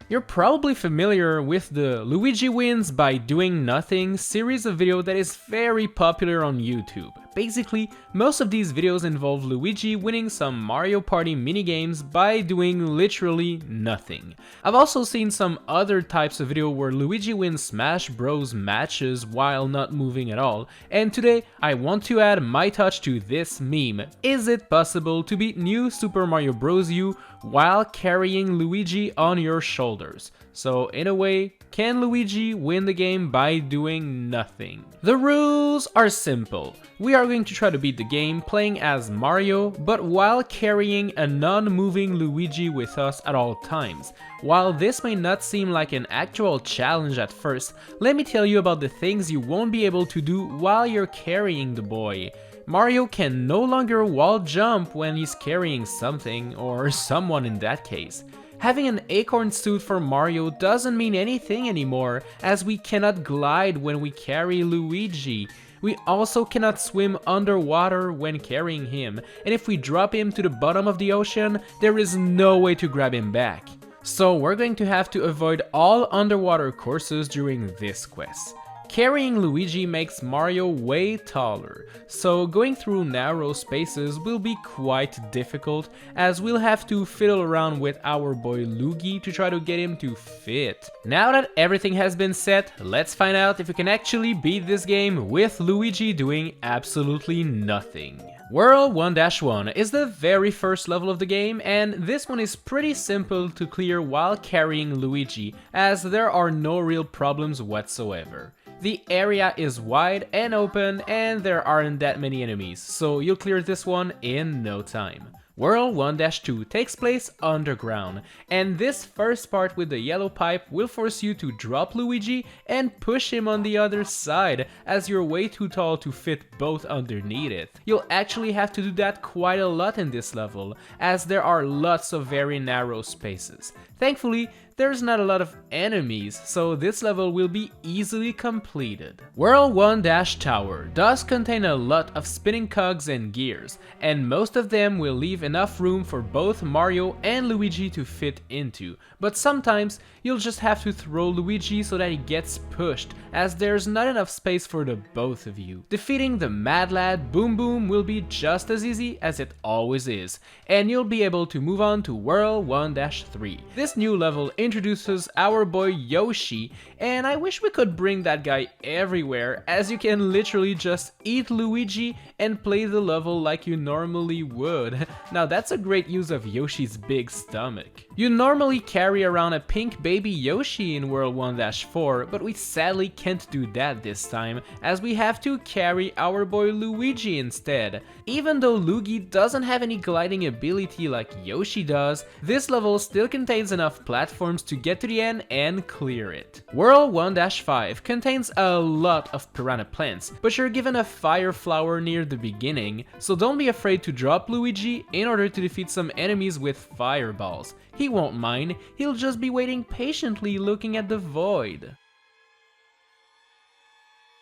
You're probably familiar with the Luigi wins by doing nothing series of video that is very popular on YouTube. Basically, most of these videos involve Luigi winning some Mario Party minigames by doing literally nothing. I've also seen some other types of video where Luigi wins Smash Bros matches while not moving at all, and today I want to add my touch to this meme. Is it possible to beat New Super Mario Bros. U while carrying Luigi on your shoulders? So in a way, can Luigi win the game by doing nothing? The rules are simple. We are going to try to beat the game playing as Mario, but while carrying a non-moving Luigi with us at all times. While this may not seem like an actual challenge at first, let me tell you about the things you won't be able to do while you're carrying the boy. Mario can no longer wall jump when he's carrying something, or someone in that case. Having an acorn suit for Mario doesn't mean anything anymore, as we cannot glide when we carry Luigi. We also cannot swim underwater when carrying him, and if we drop him to the bottom of the ocean, there is no way to grab him back. So we're going to have to avoid all underwater courses during this quest. Carrying Luigi makes Mario way taller, so going through narrow spaces will be quite difficult, as we'll have to fiddle around with our boy Luigi to try to get him to fit. Now that everything has been set, let's find out if we can actually beat this game with Luigi doing absolutely nothing. World 1-1 is the very first level of the game, and this one is pretty simple to clear while carrying Luigi, as there are no real problems whatsoever. The area is wide and open, and there aren't that many enemies, so you'll clear this one in no time. World 1-2 takes place underground, and this first part with the yellow pipe will force you to drop Luigi and push him on the other side, as you're way too tall to fit both underneath it. You'll actually have to do that quite a lot in this level, as there are lots of very narrow spaces. Thankfully, there's not a lot of enemies, so this level will be easily completed. World 1-Tower does contain a lot of spinning cogs and gears, and most of them will leave enough room for both Mario and Luigi to fit into, but sometimes you'll just have to throw Luigi so that he gets pushed, as there's not enough space for the both of you. Defeating the Mad Lad Boom Boom will be just as easy as it always is, and you'll be able to move on to World 1-3. This new level introduces our boy Yoshi, and I wish we could bring that guy everywhere, as you can literally just eat Luigi and play the level like you normally would. Now that's a great use of Yoshi's big stomach. You normally carry around a pink baby Yoshi in World 1-4, but we sadly can't do that this time, as we have to carry our boy Luigi instead. Even though Luigi doesn't have any gliding ability like Yoshi does, this level still contains enough platforms to get to the end and clear it. World 1-5 contains a lot of piranha plants, but you're given a fire flower near the beginning, so don't be afraid to drop Luigi in order to defeat some enemies with fireballs. He won't mind, he'll just be waiting patiently looking at the void.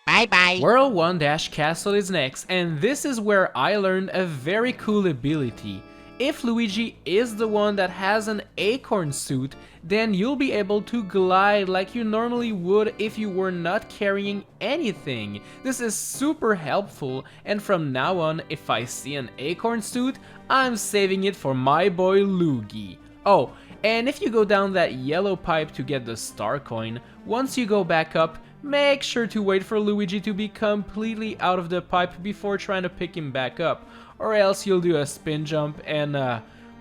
Bye bye. World 1-Castle is next, and this is where I learned a very cool ability. If Luigi is the one that has an acorn suit, then you'll be able to glide like you normally would if you were not carrying anything. This is super helpful, and from now on, if I see an acorn suit, I'm saving it for my boy Luigi. Oh, and if you go down that yellow pipe to get the star coin, once you go back up, make sure to wait for Luigi to be completely out of the pipe before trying to pick him back up, or else you'll do a spin jump and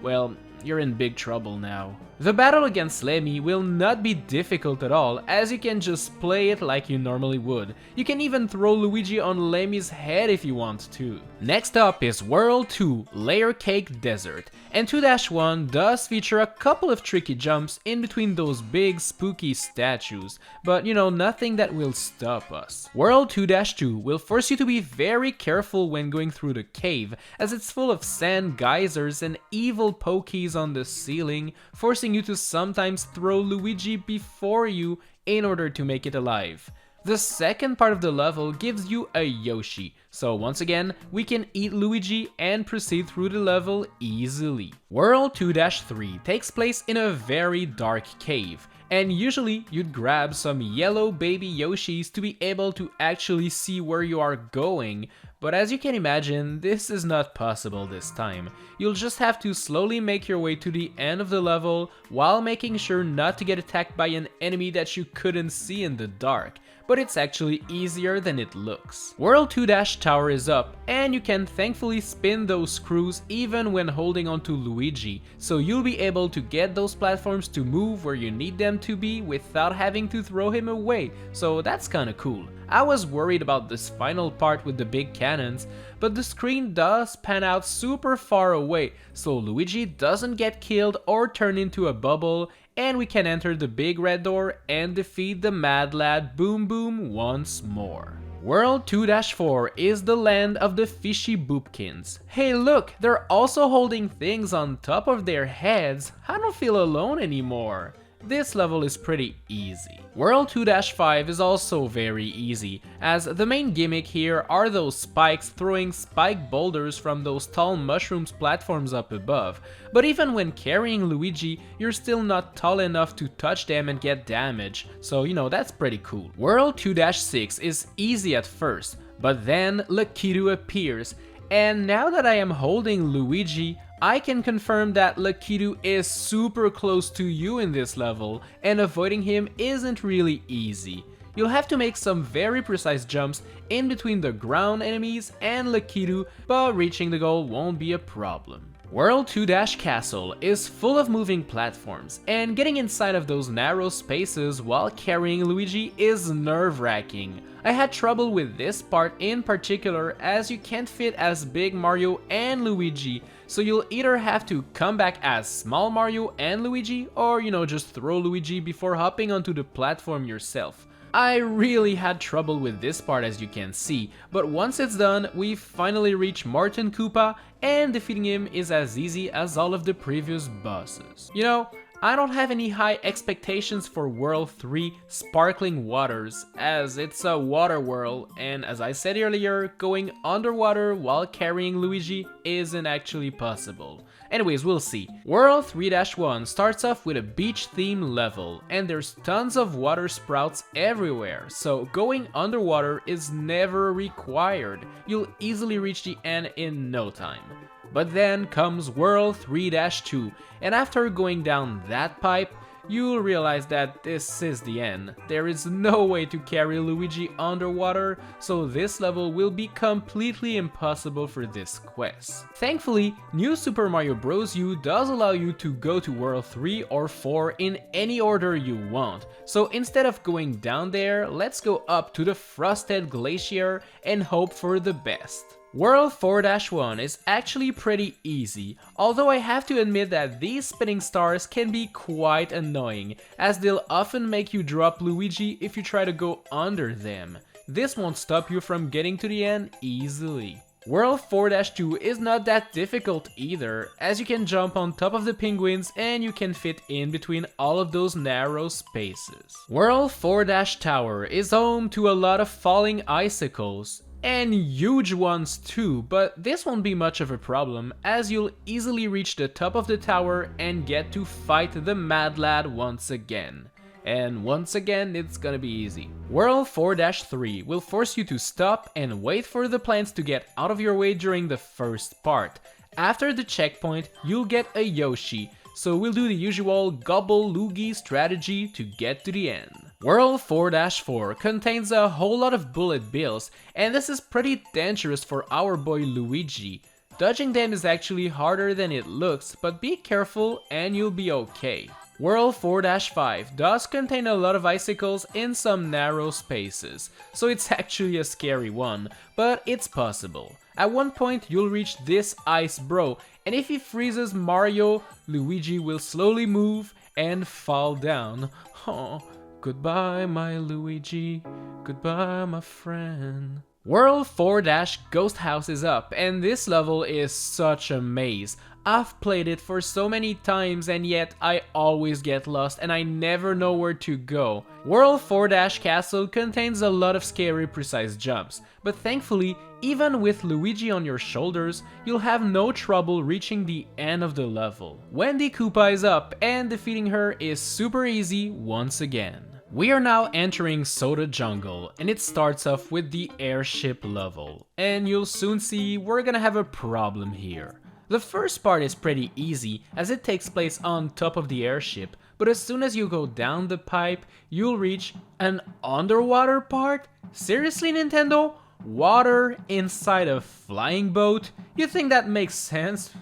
well, you're in big trouble now. The battle against Lemmy will not be difficult at all, as you can just play it like you normally would. You can even throw Luigi on Lemmy's head if you want to. Next up is World 2 Layer Cake Desert, and 2-1 does feature a couple of tricky jumps in between those big spooky statues, but you know, nothing that will stop us. World 2-2 will force you to be very careful when going through the cave, as it's full of sand geysers and evil pokies on the ceiling, forcing you to sometimes throw Luigi before you in order to make it alive. The second part of the level gives you a Yoshi, so once again, we can eat Luigi and proceed through the level easily. World 2-3 takes place in a very dark cave, and usually you'd grab some yellow baby Yoshis to be able to actually see where you are going, but as you can imagine, this is not possible this time. You'll just have to slowly make your way to the end of the level while making sure not to get attacked by an enemy that you couldn't see in the dark, but it's actually easier than it looks. World 2- Tower is up, and you can thankfully spin those screws even when holding onto Luigi, so you'll be able to get those platforms to move where you need them to be without having to throw him away, so that's kinda cool. I was worried about this final part with the big cannons, but the screen does pan out super far away, so Luigi doesn't get killed or turn into a bubble, and we can enter the big red door and defeat the Mad Lad Boom Boom once more. World 2-4 is the land of the fishy boopkins. Hey look, they're also holding things on top of their heads. I don't feel alone anymore. This level is pretty easy. World 2-5 is also very easy, as the main gimmick here are those spikes throwing spike boulders from those tall mushrooms platforms up above, but even when carrying Luigi, you're still not tall enough to touch them and get damage, so you know, that's pretty cool. World 2-6 is easy at first, but then Lakitu appears, and now that I am holding Luigi, I can confirm that Lakitu is super close to you in this level, and avoiding him isn't really easy. You'll have to make some very precise jumps in between the ground enemies and Lakitu, but reaching the goal won't be a problem. World 2- Castle is full of moving platforms, and getting inside of those narrow spaces while carrying Luigi is nerve-wracking. I had trouble with this part in particular as you can't fit as big Mario and Luigi, so you'll either have to come back as small Mario and Luigi, or you know, just throw Luigi before hopping onto the platform yourself. I really had trouble with this part, as you can see, but once it's done, we finally reach Martin Koopa, and defeating him is as easy as all of the previous bosses. You know, I don't have any high expectations for World 3 Sparkling Waters, as it's a water world, and as I said earlier, going underwater while carrying Luigi isn't actually possible. Anyways, we'll see. World 3-1 starts off with a beach theme level, and there's tons of water sprouts everywhere, so going underwater is never required. You'll easily reach the end in no time. But then comes World 3-2, and after going down that pipe, you'll realize that this is the end. There is no way to carry Luigi underwater, so this level will be completely impossible for this quest. Thankfully, New Super Mario Bros. U does allow you to go to World 3 or 4 in any order you want, so instead of going down there, let's go up to the frosted glacier and hope for the best. World 4-1 is actually pretty easy, although I have to admit that these spinning stars can be quite annoying, as they'll often make you drop Luigi if you try to go under them. This won't stop you from getting to the end easily. World 4-2 is not that difficult either, as you can jump on top of the penguins and you can fit in between all of those narrow spaces. World 4-Tower is home to a lot of falling icicles, and huge ones too, but this won't be much of a problem as you'll easily reach the top of the tower and get to fight the Mad Lad once again. And once again, it's gonna be easy. World 4-3 will force you to stop and wait for the plants to get out of your way during the first part. After the checkpoint, you'll get a Yoshi, so we'll do the usual gobble loogie strategy to get to the end. World 4-4 contains a whole lot of bullet bills, and this is pretty dangerous for our boy Luigi. Dodging them is actually harder than it looks, but be careful and you'll be okay. World 4-5 does contain a lot of icicles in some narrow spaces, so it's actually a scary one, but it's possible. At one point you'll reach this ice bro, and if he freezes Mario, Luigi will slowly move and fall down. Oh. Goodbye, my Luigi. Goodbye, my friend. World 4-Ghost House is up, and this level is such a maze. I've played it for so many times and yet I always get lost and I never know where to go. World 4-Castle contains a lot of scary precise jumps, but thankfully, even with Luigi on your shoulders, you'll have no trouble reaching the end of the level. Wendy Koopa is up and defeating her is super easy once again. We are now entering Soda Jungle, and it starts off with the airship level, and you'll soon see we're gonna have a problem here. The first part is pretty easy as it takes place on top of the airship, but as soon as you go down the pipe, you'll reach an underwater part? Seriously, Nintendo? Water inside a flying boat? You think that makes sense?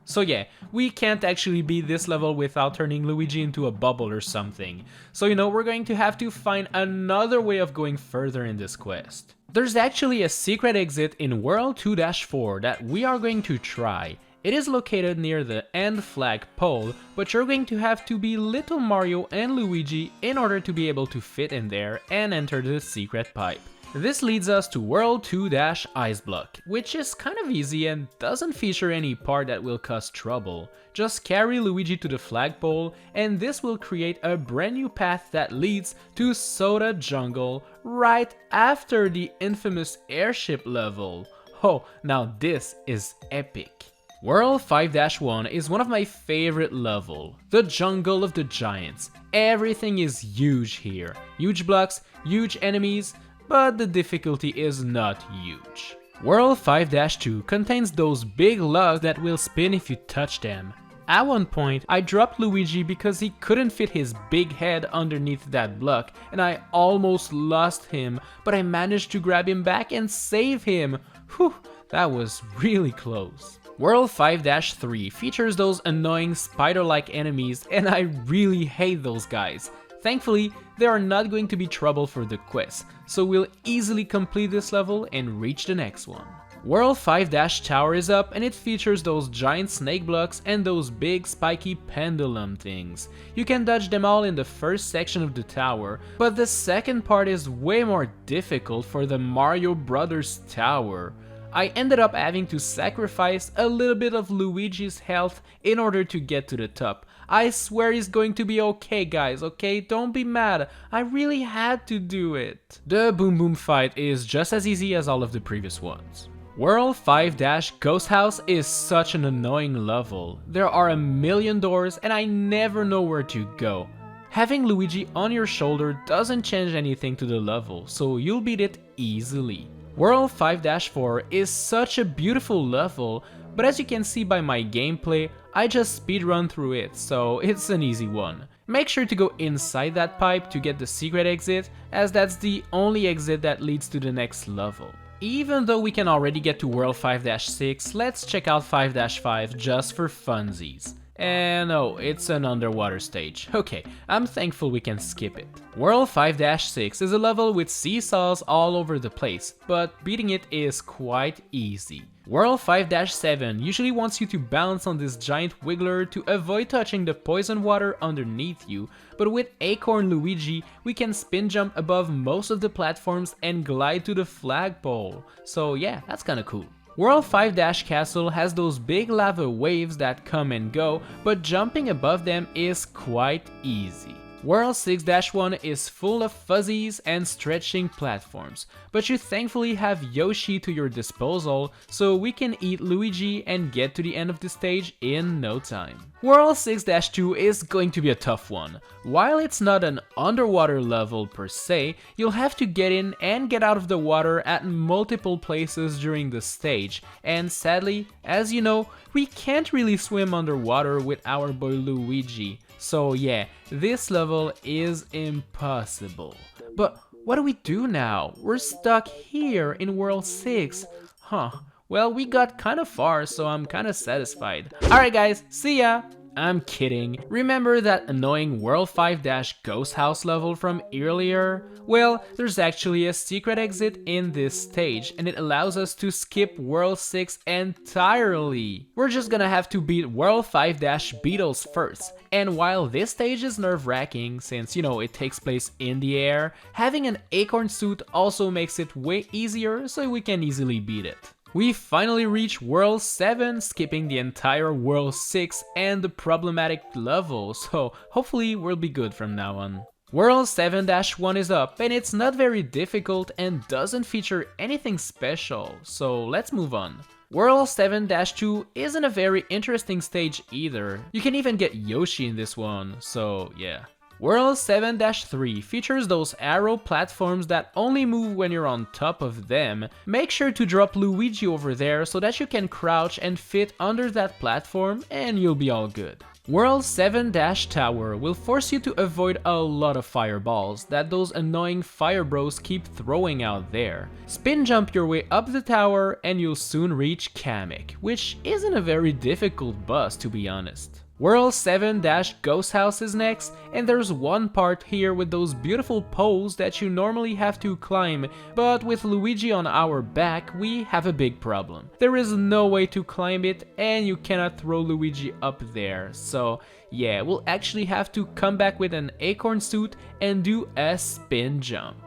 So yeah, we can't actually beat this level without turning Luigi into a bubble or something. So you know, we're going to have to find another way of going further in this quest. There's actually a secret exit in World 2-4 that we are going to try. It is located near the end flag pole, but you're going to have to be Little Mario and Luigi in order to be able to fit in there and enter the secret pipe. This leads us to World 2-Ice Block, which is kind of easy and doesn't feature any part that will cause trouble. Just carry Luigi to the flagpole and this will create a brand new path that leads to Soda Jungle right after the infamous airship level. Oh, now this is epic. World 5-1 is one of my favorite levels, the Jungle of the Giants. Everything is huge here, huge blocks, huge enemies, but the difficulty is not huge. World 5-2 contains those big logs that will spin if you touch them. At one point, I dropped Luigi because he couldn't fit his big head underneath that block and I almost lost him, but I managed to grab him back and save him. Whew, that was really close. World 5-3 features those annoying spider-like enemies and I really hate those guys. Thankfully, they are not going to be trouble for the quest, so we'll easily complete this level and reach the next one. World 5-Tower is up and it features those giant snake blocks and those big spiky pendulum things. You can dodge them all in the first section of the tower, but the second part is way more difficult for the Mario Brothers Tower. I ended up having to sacrifice a little bit of Luigi's health in order to get to the top. I swear he's going to be okay, guys, okay? Don't be mad, I really had to do it. The Boom Boom fight is just as easy as all of the previous ones. World 5-Ghost House is such an annoying level. There are a million doors and I never know where to go. Having Luigi on your shoulder doesn't change anything to the level, so you'll beat it easily. World 5-4 is such a beautiful level, but as you can see by my gameplay, I just speedrun through it, so it's an easy one. Make sure to go inside that pipe to get the secret exit, as that's the only exit that leads to the next level. Even though we can already get to World 5-6, let's check out 5-5 just for funsies. And oh, it's an underwater stage. Okay, I'm thankful we can skip it. World 5-6 is a level with seesaws all over the place, but beating it is quite easy. World 5-7 usually wants you to bounce on this giant wiggler to avoid touching the poison water underneath you, but with Acorn Luigi, we can spin jump above most of the platforms and glide to the flagpole. So yeah, that's kinda cool. World 5-Castle has those big lava waves that come and go, but jumping above them is quite easy. World 6-1 is full of fuzzies and stretching platforms, but you thankfully have Yoshi to your disposal, so we can eat Luigi and get to the end of the stage in no time. World 6-2 is going to be a tough one. While it's not an underwater level per se, you'll have to get in and get out of the water at multiple places during the stage, and sadly, as you know, we can't really swim underwater with our boy Luigi. So yeah, this level is impossible. But what do we do now? We're stuck here in World 6. Huh, well we got kinda far, so I'm kinda satisfied. Alright guys, see ya! I'm kidding. Remember that annoying World 5-Ghost House level from earlier? Well, there's actually a secret exit in this stage, and it allows us to skip World 6 entirely. We're just gonna have to beat World 5-Beatles first, and while this stage is nerve-wracking since, you know, it takes place in the air, having an acorn suit also makes it way easier so we can easily beat it. We finally reach World 7, skipping the entire World 6 and the problematic level, so hopefully we'll be good from now on. World 7-1 is up, and it's not very difficult and doesn't feature anything special, so let's move on. World 7-2 isn't a very interesting stage either. You can even get Yoshi in this one, so yeah. World 7-3 features those arrow platforms that only move when you're on top of them. Make sure to drop Luigi over there so that you can crouch and fit under that platform and you'll be all good. World 7-Tower will force you to avoid a lot of fireballs that those annoying fire bros keep throwing out there. Spin jump your way up the tower and you'll soon reach Nicobbq, which isn't a very difficult boss to be honest. World 7-Ghost House is next, and there's one part here with those beautiful poles that you normally have to climb, but with Luigi on our back, we have a big problem. There is no way to climb it, and you cannot throw Luigi up there, so yeah, we'll actually have to come back with an acorn suit and do a spin jump.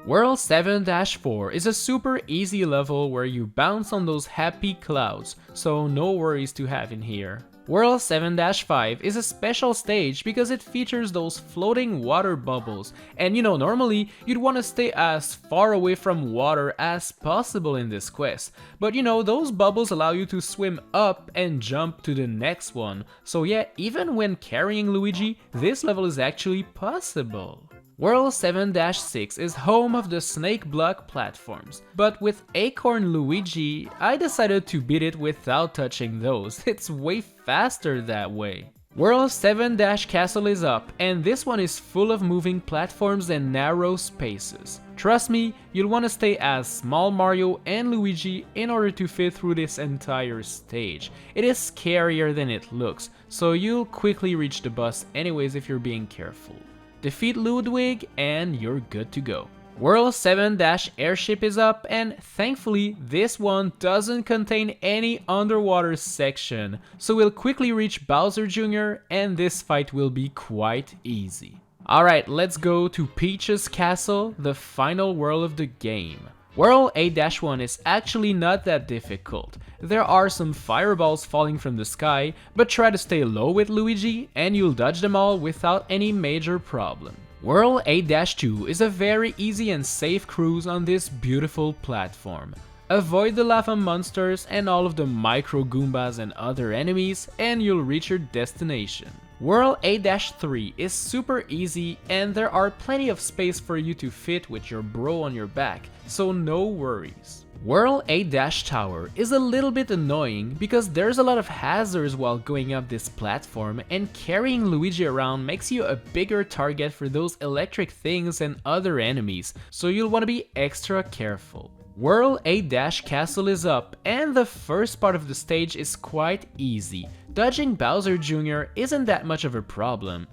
World 7-4 is a super easy level where you bounce on those happy clouds, so no worries to have in here. World 7-5 is a special stage because it features those floating water bubbles, and normally you'd want to stay as far away from water as possible in this quest, but those bubbles allow you to swim up and jump to the next one, so yeah, even when carrying Luigi, this level is actually possible. World 7-6 is home of the snake block platforms, but with Acorn Luigi, I decided to beat it without touching those. It's way faster that way. World 7-Castle is up, and this one is full of moving platforms and narrow spaces. Trust me, you'll want to stay as Small Mario and Luigi in order to fit through this entire stage. It is scarier than it looks, so you'll quickly reach the boss anyways if you're being careful. Defeat Ludwig and you're good to go. World 7-Airship is up, and thankfully this one doesn't contain any underwater section, so we'll quickly reach Bowser Jr. and this fight will be quite easy. Alright, let's go to Peach's Castle, the final world of the game. World 8-1 is actually not that difficult. There are some fireballs falling from the sky, but try to stay low with Luigi and you'll dodge them all without any major problem. World 8-2 is a very easy and safe cruise on this beautiful platform. Avoid the lava monsters and all of the micro Goombas and other enemies and you'll reach your destination. World 8-3 is super easy and there are plenty of space for you to fit with your bro on your back, so no worries. World 8-Tower is a little bit annoying because there's a lot of hazards while going up this platform, and carrying Luigi around makes you a bigger target for those electric things and other enemies, so you'll want to be extra careful. World 8-Castle is up, and the first part of the stage is quite easy. Dodging Bowser Jr. isn't that much of a problem.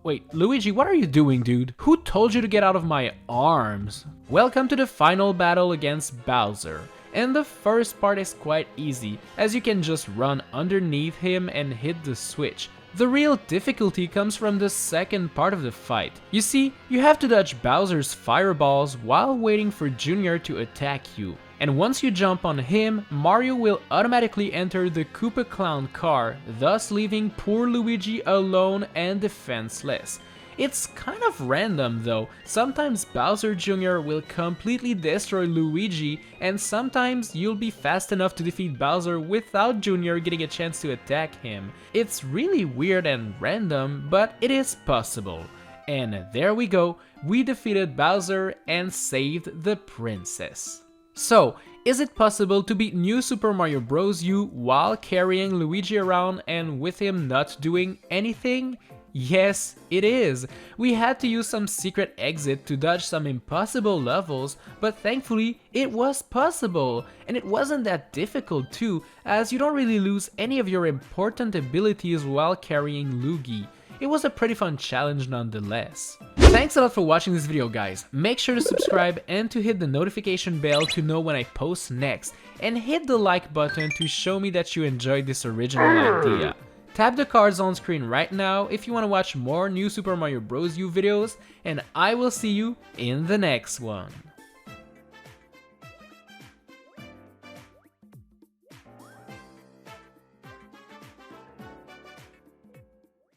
Wait, Luigi, what are you doing, dude? Who told you to get out of my arms? Welcome to the final battle against Bowser. And the first part is quite easy, as you can just run underneath him and hit the switch. The real difficulty comes from the second part of the fight. You see, you have to dodge Bowser's fireballs while waiting for Junior to attack you. And once you jump on him, Mario will automatically enter the Koopa Clown car, thus leaving poor Luigi alone and defenseless. It's kind of random though. Sometimes Bowser Jr. will completely destroy Luigi, and sometimes you'll be fast enough to defeat Bowser without Jr. getting a chance to attack him. It's really weird and random, but it is possible. And there we go, we defeated Bowser and saved the princess. So, is it possible to beat New Super Mario Bros. U while carrying Luigi around and with him not doing anything? Yes, it is. We had to use some secret exit to dodge some impossible levels, but thankfully it was possible. And it wasn't that difficult too, as you don't really lose any of your important abilities while carrying Luigi. It was a pretty fun challenge nonetheless. Thanks a lot for watching this video, guys. Make sure to subscribe and to hit the notification bell to know when I post next, and hit the like button to show me that you enjoyed this original idea. Tap the cards on screen right now if you want to watch more New Super Mario Bros. U videos, and I will see you in the next one.